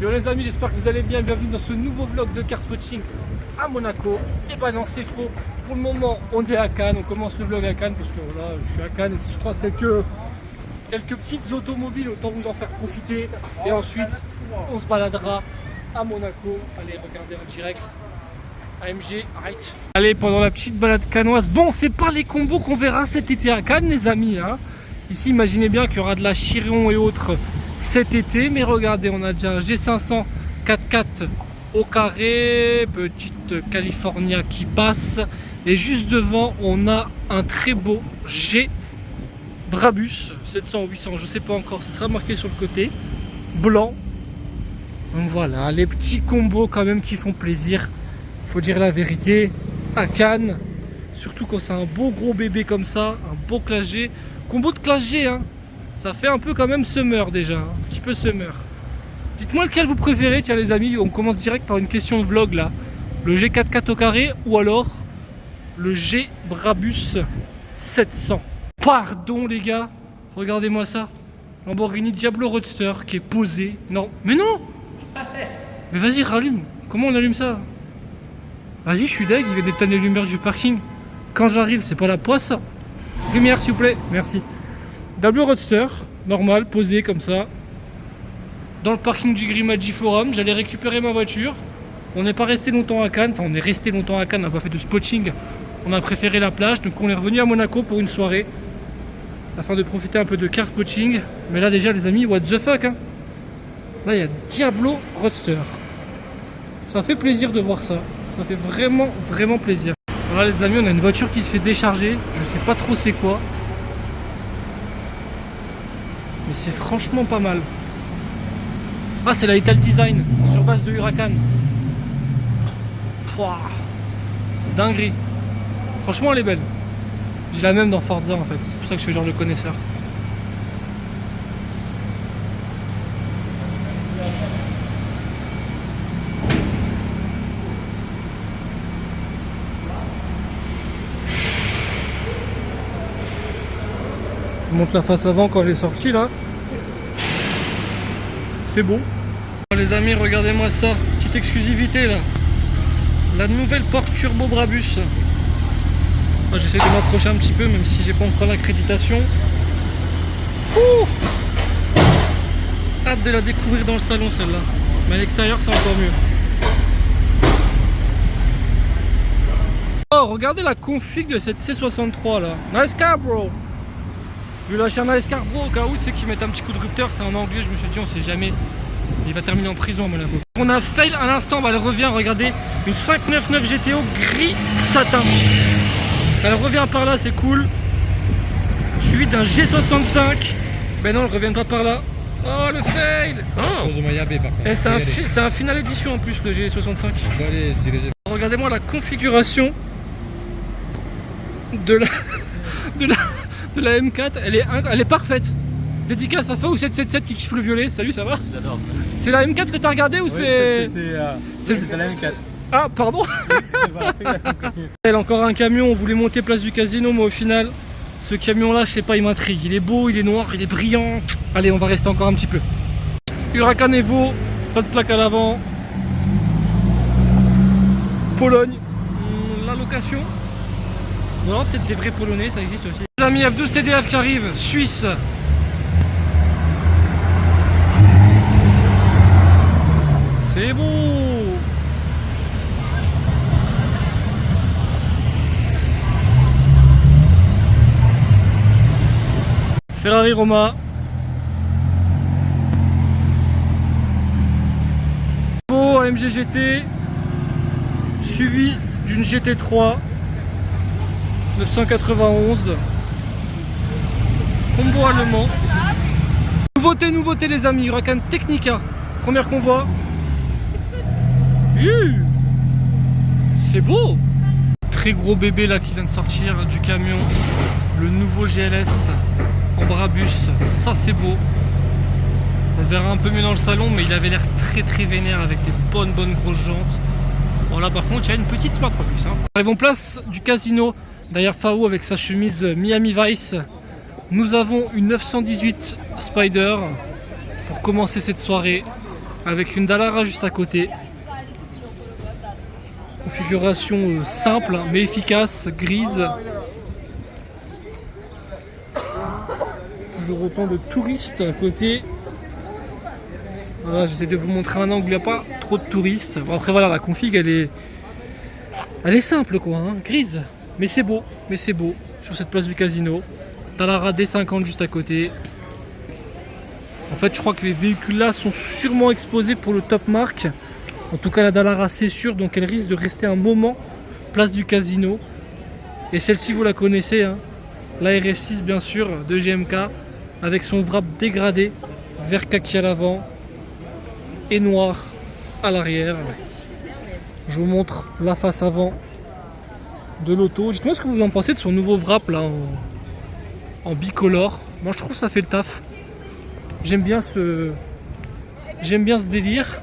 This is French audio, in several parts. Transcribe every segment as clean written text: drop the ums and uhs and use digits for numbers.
Yo les amis, j'espère que vous allez bien. Bienvenue dans ce nouveau vlog de car spotting à Monaco. Et bah non, c'est faux. Pour le moment, on est à Cannes. On commence le vlog à Cannes parce que voilà, je suis à Cannes et si je croise quelques petites automobiles, autant vous en faire profiter. Et ensuite, on se baladera à Monaco. Allez, regardez en direct. AMG, arrête. Allez, pendant la petite balade cannoise. Bon, c'est pas les combos qu'on verra cet été à Cannes, les amis. Hein. Ici, imaginez bien qu'il y aura de la Chiron et autres cet été. Mais regardez, on a déjà un G500 4x4 au carré. Petite California qui passe. Et juste devant, on a un très beau G Brabus 700 ou 800, je sais pas encore. Ce sera marqué sur le côté. Blanc. Donc voilà, les petits combos quand même qui font plaisir. Faut dire la vérité, à Cannes, surtout quand c'est un beau gros bébé comme ça, un beau classe G. Combo de classe G, hein, ça fait un peu quand même summer déjà, un petit peu summer. Dites-moi lequel vous préférez, tiens les amis, on commence direct par une question de vlog là. Le G4x4 au carré ou alors le G Brabus 700. Pardon les gars, regardez-moi ça. Lamborghini Diablo Roadster qui est posé. Non, mais non. Mais vas-y, rallume. Comment on allume ça? Vas-y, je suis deg, il vient d'éteindre les lumières du parking. Quand j'arrive, c'est pas la poisse. Lumière, s'il vous plaît, merci. Diablo Roadster, normal, posé comme ça. Dans le parking du Grimaldi Forum, j'allais récupérer ma voiture. On n'est pas resté longtemps à Cannes, enfin on est resté longtemps à Cannes, on n'a pas fait de spotting. On a préféré la plage, donc on est revenu à Monaco pour une soirée. Afin de profiter un peu de car spotting. Mais là déjà les amis, what the fuck hein. Là il y a Diablo Roadster. Ça fait plaisir de voir ça. Ça fait vraiment plaisir. Alors là les amis, on a une voiture qui se fait décharger. Je sais pas trop c'est quoi. Mais c'est franchement pas mal. Ah c'est la Ital Design sur base de Huracan. Pouah, dinguerie. Franchement elle est belle. J'ai la même dans Forza en fait. C'est pour ça que je suis genre le connaisseur. Je vous montre la face avant quand elle est sortie là. C'est beau. Les amis, regardez-moi ça. Petite exclusivité là. La nouvelle Porsche Turbo Brabus. J'essaie de m'approcher un petit peu même si j'ai pas encore l'accréditation. Ouf, hâte de la découvrir dans le salon celle-là. Mais à l'extérieur c'est encore mieux. Oh, regardez la config de cette C63 là. Nice car bro. Je vais lâcher un nice car bro au cas où c'est qu'ils mettent un petit coup de rupteur. C'est en anglais, je me suis dit on sait jamais. Il va terminer en prison à Monaco. On a fail à l'instant, elle revient, regardez. Une 599 GTO gris satin. Elle revient par là, c'est cool. Suivi d'un G65. Ben non, elle revient pas par là. Oh le fail. Oh. C'est un final édition en plus le G65. Regardez-moi la configuration de la M4. Elle est parfaite. Dédicace à Fa ou 777 qui kiffe le violet. Salut, ça va? J'adore. C'est la M4 que t'as regardé ou c'est... C'était la M4. Ah pardon. Elle a encore un camion, on voulait monter place du casino, mais au final, ce camion là, je sais pas, il m'intrigue. Il est beau, il est noir, il est brillant. Allez, on va rester encore un petit peu. Huracan Evo, pas de plaque à l'avant. Pologne, la location. Voilà, peut-être des vrais polonais, ça existe aussi. Les amis, F12 TDF qui arrive, Suisse. C'est beau. Ferrari Roma. Beau AMG GT suivi d'une GT3 991 combo allemand. Nouveauté les amis, Huracan Technica. Première convoi. C'est beau. Très gros bébé là qui vient de sortir du camion. Le nouveau GLS en Brabus, ça c'est beau. On verra un peu mieux dans le salon, mais il avait l'air très vénère avec des bonnes grosses jantes. Bon là par contre il y a une petite Smart Brabus hein. Arrivons place du casino, derrière Fao avec sa chemise Miami Vice. Nous avons une 918 Spider pour commencer cette soirée avec une Dallara juste à côté. Configuration simple mais efficace, grise. Toujours autant de touristes à côté. Voilà, j'essaie de vous montrer un angle où il n'y a pas trop de touristes. Bon, après voilà, la config elle est simple quoi, hein, grise. Mais c'est beau sur cette place du casino. Dallara D50 juste à côté. En fait je crois que les véhicules là sont sûrement exposés pour le top marque. En tout cas la Dallara c'est sûr, donc elle risque de rester un moment place du casino. Et celle-ci vous la connaissez, hein, la RS6 bien sûr de GMK, avec son wrap dégradé, vert kaki à l'avant et noir à l'arrière. Je vous montre la face avant de l'auto. Dites-moi ce que vous en pensez de son nouveau wrap là en bicolore. Moi je trouve ça fait le taf. J'aime bien ce délire.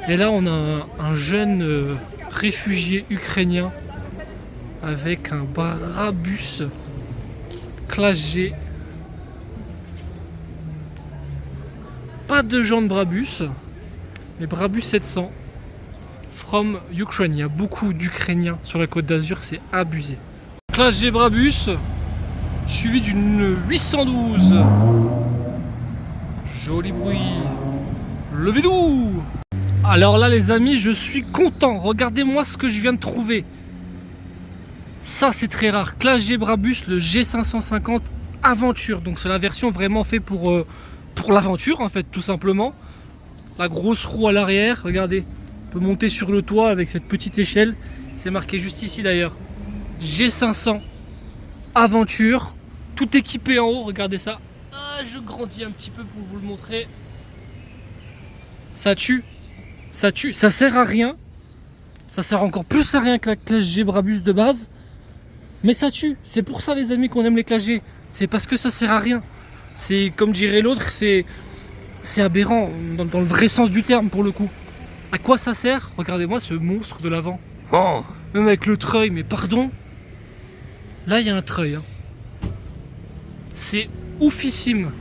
Et là on a un jeune réfugié ukrainien avec un Brabus classe G. Pas de jantes Brabus, mais Brabus 700 from Ukraine. Il y a beaucoup d'Ukrainiens sur la Côte d'Azur, c'est abusé. Classe G Brabus, suivi d'une 812. Joli bruit. Levez-vous. Alors là les amis, je suis content. Regardez-moi ce que je viens de trouver. Ça c'est très rare. Classe G Brabus, le G550 Aventure. Donc c'est la version vraiment faite pour l'aventure en fait, tout simplement. La grosse roue à l'arrière, regardez. On peut monter sur le toit avec cette petite échelle. C'est marqué juste ici d'ailleurs. G500 Aventure. Tout équipé en haut, regardez ça. Ah, je grandis un petit peu pour vous le montrer. Ça tue. Ça tue. Ça sert à rien. Ça sert encore plus à rien que la classe G Brabus de base. Mais ça tue. C'est pour ça les amis qu'on aime les classes G. C'est parce que ça sert à rien. C'est comme dirait l'autre, c'est aberrant dans le vrai sens du terme pour le coup. À quoi ça sert? Regardez-moi ce monstre de l'avant. Oh, même avec le treuil, mais pardon. Là il y a un treuil. Hein. C'est oufissime.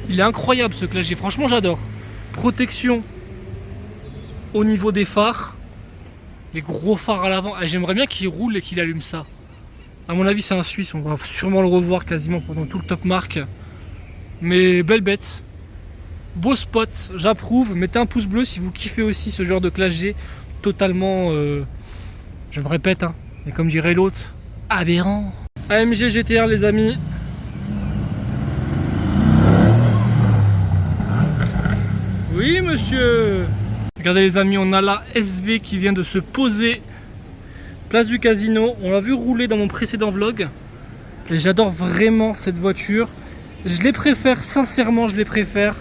Il est incroyable ce classe G. Franchement j'adore. Protection au niveau des phares. Les gros phares à l'avant. Ah, j'aimerais bien qu'il roule et qu'il allume ça. À mon avis c'est un Suisse. On va sûrement le revoir quasiment pendant tout le top marque. Mais belle bête, beau spot, j'approuve. Mettez un pouce bleu si vous kiffez aussi ce genre de classe G. Totalement, je me répète, hein, mais comme dirait l'autre, aberrant. AMG GTR les amis. Oui monsieur. Regardez les amis, on a la SV qui vient de se poser place du casino. On l'a vu rouler dans mon précédent vlog. J'adore vraiment cette voiture. Je les préfère, sincèrement je les préfère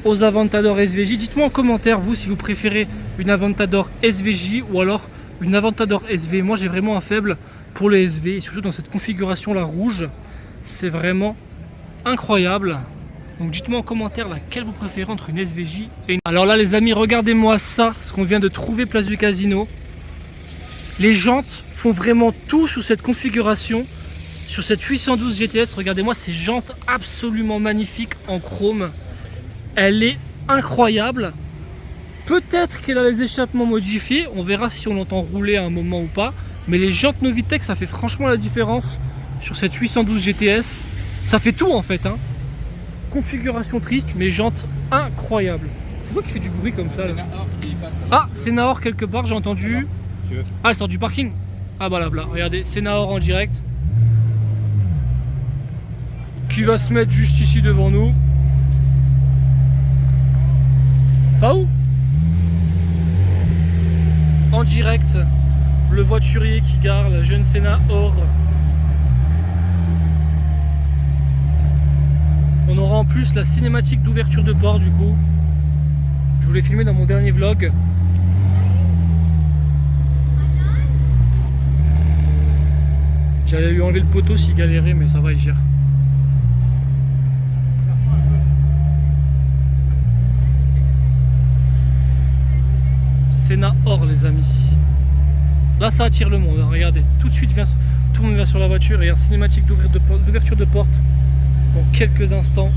aux Aventador SVJ. Dites-moi en commentaire vous si vous préférez une Aventador SVJ ou alors une Aventador SV. Moi j'ai vraiment un faible pour les SV et surtout dans cette configuration là rouge. C'est vraiment incroyable. Donc dites-moi en commentaire laquelle vous préférez entre une SVJ et une... Alors là les amis, regardez-moi ça, ce qu'on vient de trouver place du casino. Les jantes font vraiment tout sur cette configuration. Sur cette 812 GTS, regardez-moi ces jantes absolument magnifiques en chrome. Elle est incroyable. Peut-être qu'elle a les échappements modifiés. On verra si on l'entend rouler à un moment ou pas. Mais les jantes Novitec, ça fait franchement la différence sur cette 812 GTS. Ça fait tout en fait. Hein. Configuration triste, mais jantes incroyables. C'est quoi qui fait du bruit comme ça là? Ah, c'est Nahor quelque part, j'ai entendu. Ah, elle sort du parking. Ah bah là, regardez, c'est Nahor en direct. Qui va se mettre juste ici devant nous. Faou en direct, le voiturier qui gare la jeune Senna Or. On aura en plus la cinématique d'ouverture de port du coup. Je vous l'ai filmé dans mon dernier vlog. J'allais lui enlever le poteau s'il galérait mais ça va, il gère. Senna Or les amis. Là ça attire le monde, hein. Regardez, tout de suite tout le monde va sur la voiture. Regarde, cinématique d'ouverture de porte dans quelques instants.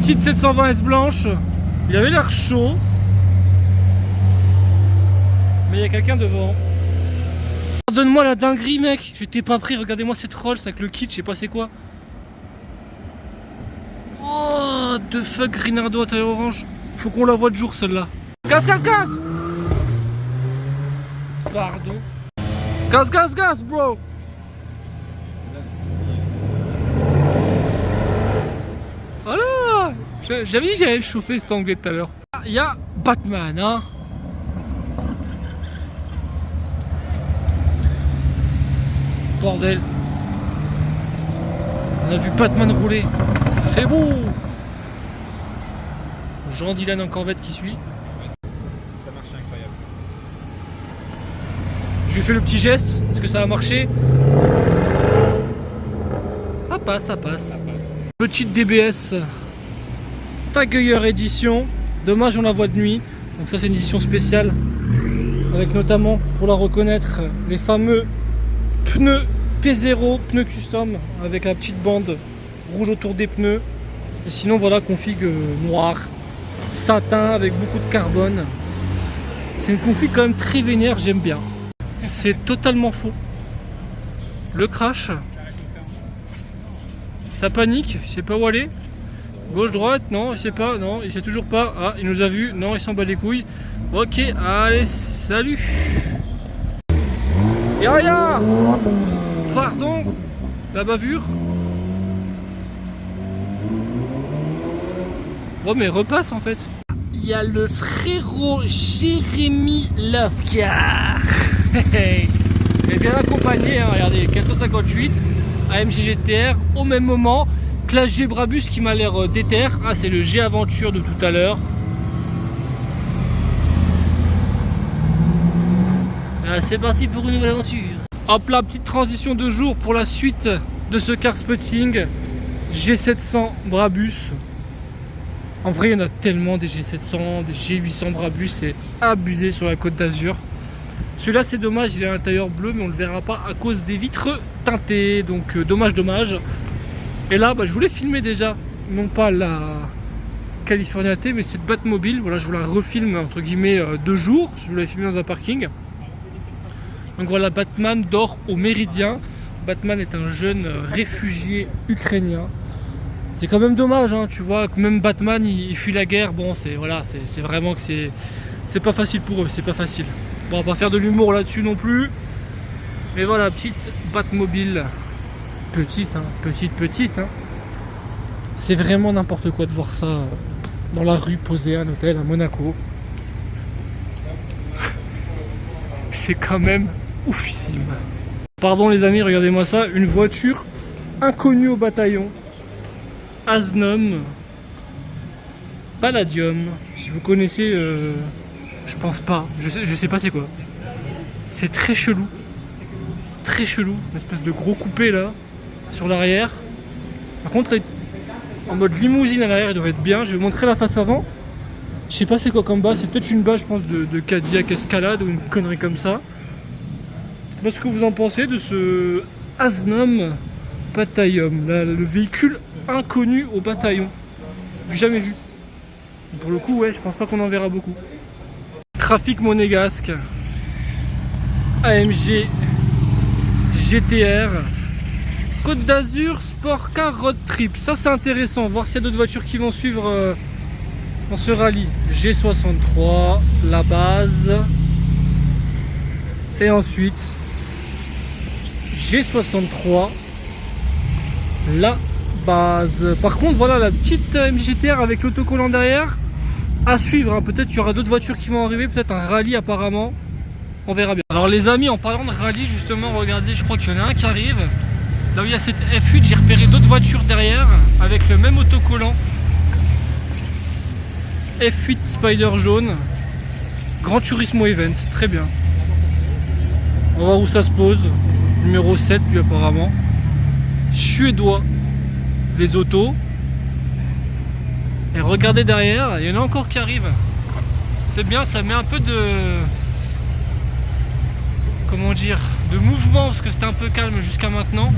Petite 720 S blanche. Il avait l'air chaud. Mais il y a quelqu'un devant. Donne-moi la dinguerie, mec. J'étais pas pris. Regardez-moi cette Rolls avec le kit. Je sais pas c'est quoi. Oh, de fuck Grinardo à taille orange. Faut qu'on la voit de jour celle-là. Casse, casse, casse. Pardon. Casse, casse, casse, bro. Voilà. J'avais dit que j'allais le chauffer cet anglais tout à l'heure. Il y a Batman, hein. Bordel. On a vu Batman rouler. C'est beau. Jean-Dylan en corvette qui suit. Ça marchait incroyable. Je lui fais le petit geste. Est-ce que ça a marché? Ça passe, ça passe. Petite DBS. Tagueur édition. Dommage on la voit de nuit. Donc ça c'est une édition spéciale. Avec notamment, pour la reconnaître, les fameux pneus P0, pneus custom. Avec la petite bande rouge autour des pneus. Et sinon voilà, config noir. Satin avec beaucoup de carbone. C'est une config quand même très vénère, j'aime bien. C'est totalement faux. Le crash. Ça panique, il sait pas où aller. Gauche, droite, non, il sait pas, non, il sait toujours pas. Ah, il nous a vu, non, il s'en bat les couilles. Ok, allez, salut. Et rien. Pardon, la bavure. Bon, mais repasse en fait. Il y a le frérot Jérémy Lovecar. Il est bien accompagné, hein, regardez, 458 AMG GTR au même moment. Classe G Brabus qui m'a l'air déter. Ah, c'est le G Aventure de tout à l'heure. Ah, c'est parti pour une nouvelle aventure. Hop là, petite transition de jour pour la suite de ce car spotting. G700 Brabus. En vrai, il y en a tellement des G700, des G800 Brabus, c'est abusé sur la Côte d'Azur. Celui-là, c'est dommage, il a un tailleur bleu, mais on ne le verra pas à cause des vitres teintées. Donc, dommage, dommage. Et là, bah, je voulais filmer déjà, non pas la California T, mais cette Batmobile. Voilà, je vous la refilme entre guillemets 2 jours. Je vous l'avais filmé dans un parking. Donc voilà, Batman dort au Méridien. Batman est un jeune réfugié ukrainien. C'est quand même dommage, hein, tu vois, que même Batman il fuit la guerre. Bon, c'est voilà, c'est vraiment que c'est pas facile pour eux, c'est pas facile. Bon, on va pas faire de l'humour là-dessus non plus. Mais voilà, petite Batmobile. Petite, hein, petite. Hein. C'est vraiment n'importe quoi de voir ça dans la rue, posé à un hôtel à Monaco. C'est quand même oufissime. Pardon les amis, regardez-moi ça. Une voiture inconnue au bataillon. Asnom Palladium. Si vous connaissez, je pense pas. Je sais pas c'est quoi. C'est très chelou. Très chelou. Une espèce de gros coupé là. Sur l'arrière. Par contre, en mode limousine à l'arrière, il devrait être bien. Je vais vous montrer la face avant. Je sais pas c'est quoi comme base. C'est peut-être une base, je pense, de Cadillac Escalade ou une connerie comme ça. Je sais pas ce que vous en pensez de ce Asnom Palladium. Le véhicule inconnu au bataillon. Jamais vu. Pour le coup, ouais, je pense pas qu'on en verra beaucoup. Trafic monégasque. AMG GTR. Côte d'Azur, Sport Car Road Trip. Ça c'est intéressant, voir s'il y a d'autres voitures qui vont suivre dans ce rallye. G63, la base. Et ensuite G63, la base. Par contre voilà la petite MGTR avec l'autocollant derrière. À suivre, hein. Peut-être qu'il y aura d'autres voitures qui vont arriver, peut-être un rallye apparemment. On verra bien. Alors les amis, en parlant de rallye justement, regardez, je crois qu'il y en a un qui arrive. Là où il y a cette F8, j'ai repéré d'autres voitures derrière avec le même autocollant. F8 Spider jaune. Grand Turismo Event, très bien. On va voir où ça se pose. Numéro 7 lui apparemment. Suédois. Les autos. Et regardez derrière, il y en a encore qui arrivent. C'est bien, ça met un peu de... Comment dire, de mouvement parce que c'était un peu calme jusqu'à maintenant.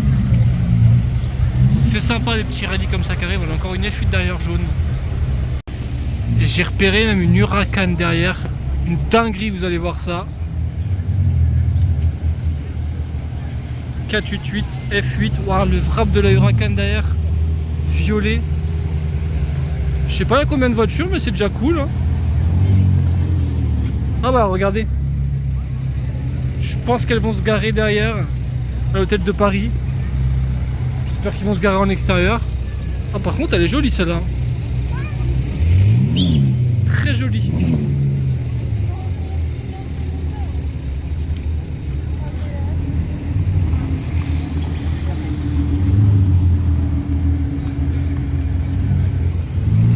C'est sympa les petits rallyes comme ça qui arrivent. On a encore une F8 derrière jaune. Et j'ai repéré même une Huracan derrière. Une dinguerie, vous allez voir ça. 488 F8. Waouh, le wrap de la Huracan derrière. Violet. Je sais pas il y a combien de voitures, mais c'est déjà cool. Hein. Ah bah regardez. Je pense qu'elles vont se garer derrière à l'hôtel de Paris. J'espère qu'ils vont se garer en extérieur. Ah par contre elle est jolie celle-là. Très jolie.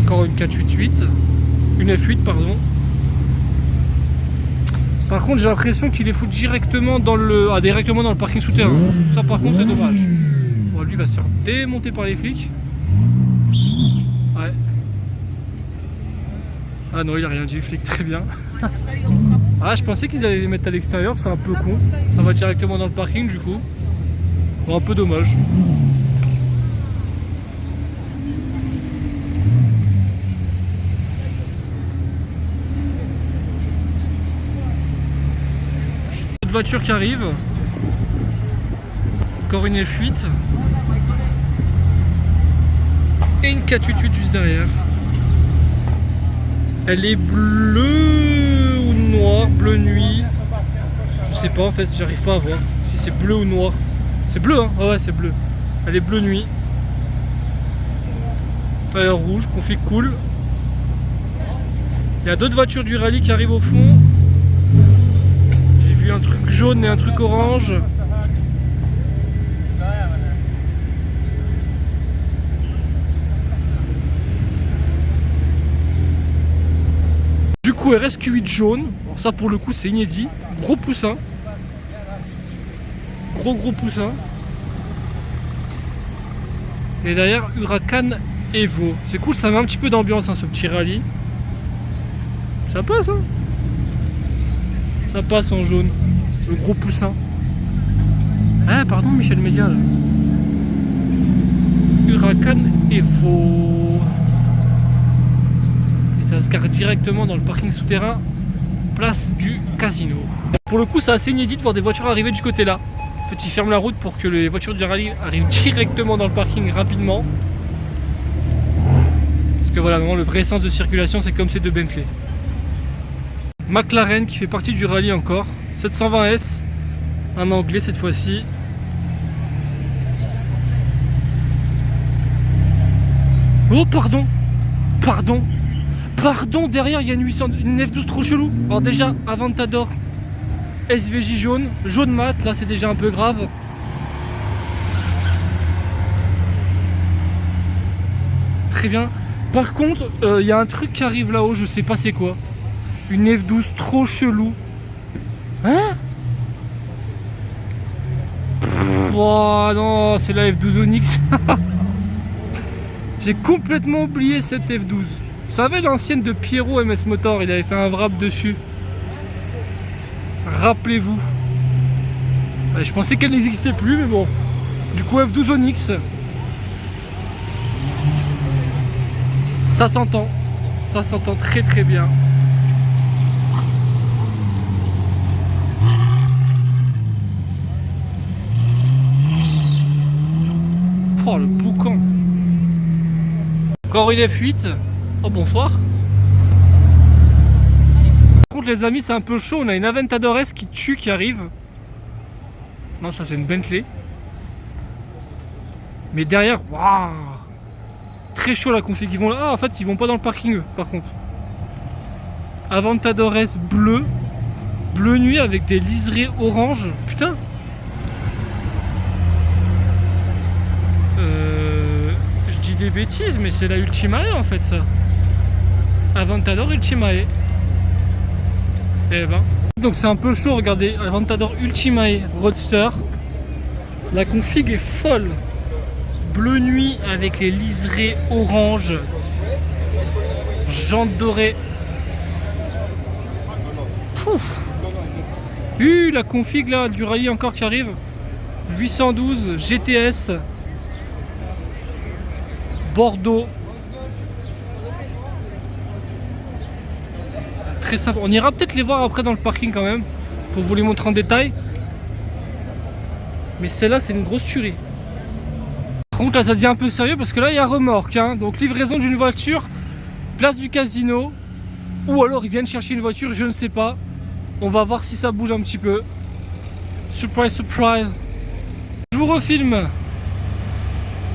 Encore une 488. Une F8 pardon. Par contre j'ai l'impression qu'il les fout directement dans le parking souterrain. Ça par contre c'est dommage. Bon, lui va se faire démonter par les flics. Ouais. Ah non il a rien dit, flic, très bien. Ah je pensais qu'ils allaient les mettre à l'extérieur, c'est un peu con. Ça va directement dans le parking du coup. Bon, un peu dommage. Autre voiture qui arrive. Encore une F8. Et une 488 juste derrière. Elle est bleue ou noire, bleu nuit. Je sais pas en fait, j'arrive pas à voir si c'est bleu ou noir. C'est bleu hein, ah ouais c'est bleu. Elle est bleu nuit. Tailleur rouge, config cool. Il y a d'autres voitures du rallye qui arrivent au fond. J'ai vu un truc jaune et un truc orange. Du coup RSQ8 jaune, alors ça pour le coup c'est inédit, gros poussin, gros poussin. Et derrière Huracan Evo, c'est cool, ça met un petit peu d'ambiance hein, ce petit rallye. Ça passe hein. Ça passe en jaune, le gros poussin. Ah pardon Michel Média là. Huracan Evo. Ça se gare directement dans le parking souterrain, place du casino. Pour le coup, c'est assez inédit de voir des voitures arriver du côté là. En fait, ils ferment la route pour que les voitures du rallye arrivent directement dans le parking rapidement. Parce que voilà, vraiment, le vrai sens de circulation, c'est comme ces deux Bentley. McLaren qui fait partie du rallye encore. 720S, un anglais cette fois-ci. Oh, pardon. Pardon, derrière il y a une F12 trop chelou. Alors déjà, Aventador SVJ jaune mat, là c'est déjà un peu grave. Très bien. Par contre, il y a un truc qui arrive là-haut, je sais pas c'est quoi. Une F12 trop chelou. Hein? Oh non, c'est la F12 Onyx. J'ai complètement oublié cette F12. Vous savez l'ancienne de Pierrot MS Motor, il avait fait un wrap dessus. Rappelez-vous. Ouais, je pensais qu'elle n'existait plus, mais bon. Du coup F12 Onyx. Ça s'entend très bien. Oh le boucan. Encore une F8. Oh bonsoir. Par contre les amis c'est un peu chaud, on a une Aventador S qui arrive. Non ça c'est une Bentley. Mais derrière, waouh, très chaud la config. Ils vont là, ah en fait ils vont pas dans le parking eux, par contre. Aventador S bleu nuit avec des liserés orange. Putain. Je dis des bêtises mais c'est la Ultimae en fait ça. Aventador Ultimae. Eh ben. Donc c'est un peu chaud, regardez, Aventador Ultimae Roadster. La config est folle. Bleu nuit avec les liserés orange. Jantes dorées. La config là du rallye encore qui arrive. 812 GTS. Bordeaux. très sympa. On ira peut-être les voir après dans le parking quand même, pour vous les montrer en détail. Mais celle-là, c'est une grosse tuerie. Par contre, là, ça devient un peu sérieux parce que là, il y a remorque. Hein. Donc, livraison d'une voiture, place du casino. Ou alors, ils viennent chercher une voiture, je ne sais pas. On va voir si ça bouge un petit peu. Surprise, surprise. Je vous refilme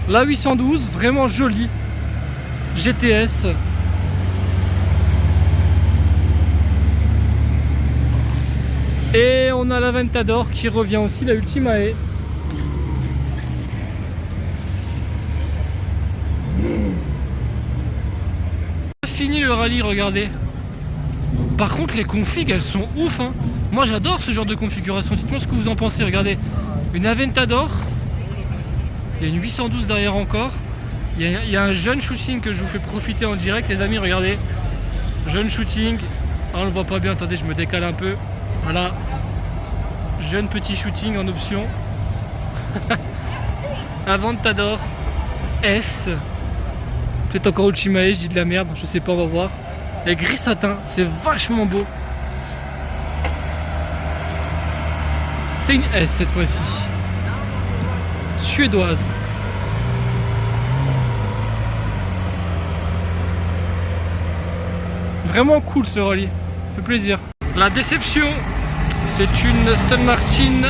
la 812, vraiment jolie. GTS. Et on a la Ventador qui revient aussi, la Ultimae. Fini le rallye, regardez. Par contre, les configs, elles sont ouf. Hein. Moi, j'adore ce genre de configuration. Dites-moi ce que vous en pensez. Regardez, une Aventador. Il y a une 812 derrière encore. Il y a un jeune shooting que je vous fais profiter en direct, les amis. Regardez, jeune shooting. Ah, on le voit pas bien. Attendez, je me décale un peu. Voilà, jeune petit shooting en option. Aventador S. Peut-être encore Ultimae, je dis de la merde, je sais pas, on va voir. Et gris satin, c'est vachement beau. C'est une S cette fois-ci. Suédoise. Vraiment cool ce rallye, ça fait plaisir. La déception, c'est une Aston Martin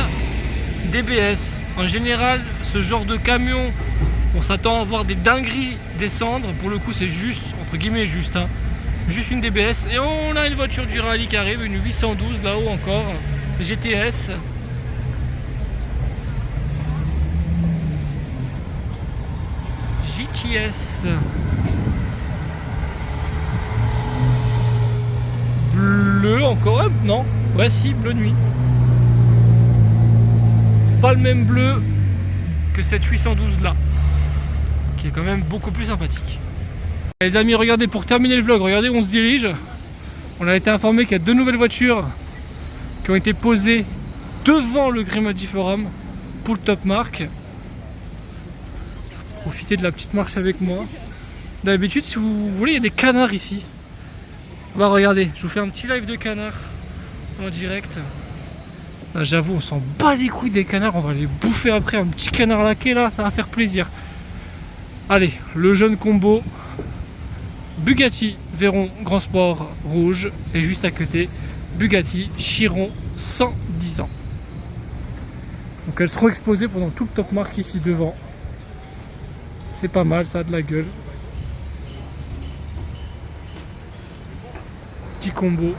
DBS. En général, ce genre de camion, on s'attend à voir des dingueries descendre. Pour le coup, c'est juste, entre guillemets, juste. Hein. Juste une DBS. Et on a une voiture du rallye qui arrive, une 812 là-haut encore. GTS. GTS. Bleu encore, non? Ouais, si, bleu nuit. Pas le même bleu que cette 812 là, qui est quand même beaucoup plus sympathique. Les amis, regardez, pour terminer le vlog, regardez où on se dirige. On a été informé qu'il y a 2 nouvelles voitures qui ont été posées devant le Grimaldi Forum pour le Top Marque. Profitez de la petite marche avec moi. D'habitude, si vous voulez, il y a des canards ici. Bah regardez, je vous fais un petit live de canards en direct. J'avoue, on s'en bat les couilles des canards, on va les bouffer après. Un petit canard laqué là, ça va faire plaisir. Allez, le jeune combo Bugatti Veyron Grand Sport rouge. Et juste à côté, Bugatti Chiron 110 ans. Donc elles seront exposées pendant tout le Top Marque ici devant. C'est pas mal, ça a de la gueule. Petit combo,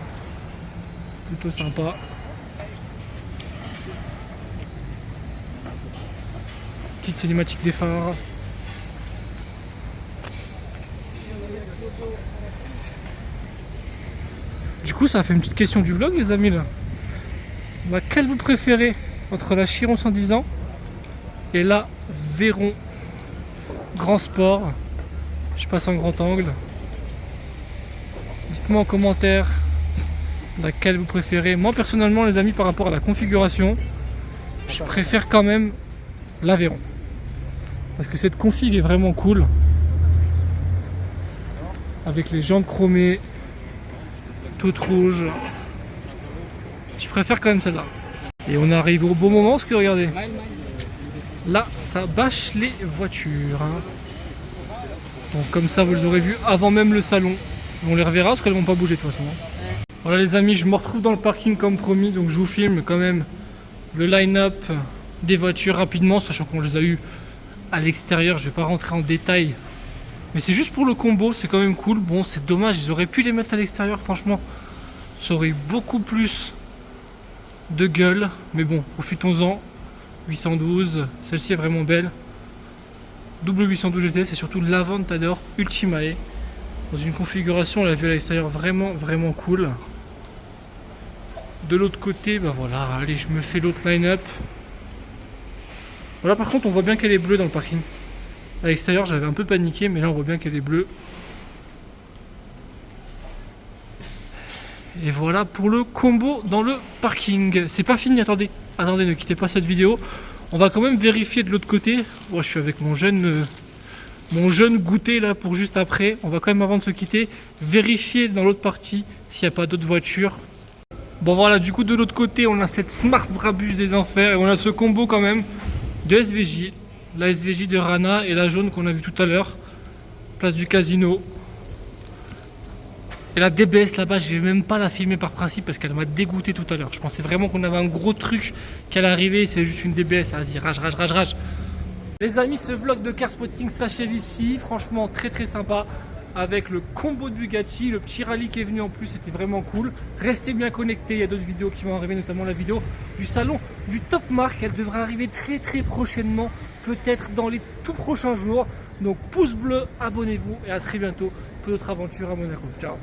plutôt sympa. Petite cinématique des phares. Du coup, ça fait une petite question du vlog, les amis là. Laquelle vous préférez entre la Chiron 110 ans et la Veyron Grand Sport? Je passe en grand angle. Dites-moi en commentaire laquelle vous préférez. Moi personnellement, les amis, par rapport à la configuration, je préfère quand même la Veyron. Parce que cette config est vraiment cool. Avec les jantes chromées, toutes rouges. Je préfère quand même celle-là. Et on arrive au bon moment parce que regardez. Là, ça bâche les voitures. Hein. Donc comme ça, vous les aurez vues avant même le salon. On les reverra parce qu'elles vont pas bouger de toute façon. Voilà les amis, je me retrouve dans le parking comme promis. Donc je vous filme quand même le line-up des voitures rapidement. Sachant qu'on les a eu à l'extérieur. Je vais pas rentrer en détail. Mais c'est juste pour le combo, c'est quand même cool. Bon, c'est dommage, ils auraient pu les mettre à l'extérieur. Franchement, ça aurait eu beaucoup plus de gueule. Mais bon, profitons-en. 812, celle-ci est vraiment belle. Double 812 GTS et surtout l'Aventador Ultimae. Dans une configuration, on l'a vu à l'extérieur, vraiment cool. De l'autre côté, bah voilà, allez, je me fais l'autre line-up. Voilà, par contre, on voit bien qu'elle est bleue dans le parking. À l'extérieur, j'avais un peu paniqué, mais là, on voit bien qu'elle est bleue. Et voilà pour le combo dans le parking. C'est pas fini, attendez, ne quittez pas cette vidéo. On va quand même vérifier de l'autre côté. Moi, je suis avec mon jeune mon jeune goûter là pour juste après. On va quand même avant de se quitter vérifier dans l'autre partie s'il n'y a pas d'autres voitures. Bon voilà, du coup de l'autre côté on a cette Smart Brabus des enfers et on a ce combo quand même de SVJ, la SVJ de Rana et la jaune qu'on a vu tout à l'heure, place du casino. Et la DBS là-bas, je vais même pas la filmer par principe parce qu'elle m'a dégoûté tout à l'heure. Je pensais vraiment qu'on avait un gros truc qui allait arriver, c'est juste une DBS. Vas-y, rage. Les amis, ce vlog de car spotting s'achève ici. Franchement, très très sympa. Avec le combo de Bugatti, le petit rallye qui est venu en plus, c'était vraiment cool. Restez bien connectés, il y a d'autres vidéos qui vont arriver, notamment la vidéo du salon du Top Marque. Elle devrait arriver très très prochainement, peut-être dans les tout prochains jours. Donc pouce bleu, abonnez-vous et à très bientôt pour d'autres aventures à Monaco. Ciao.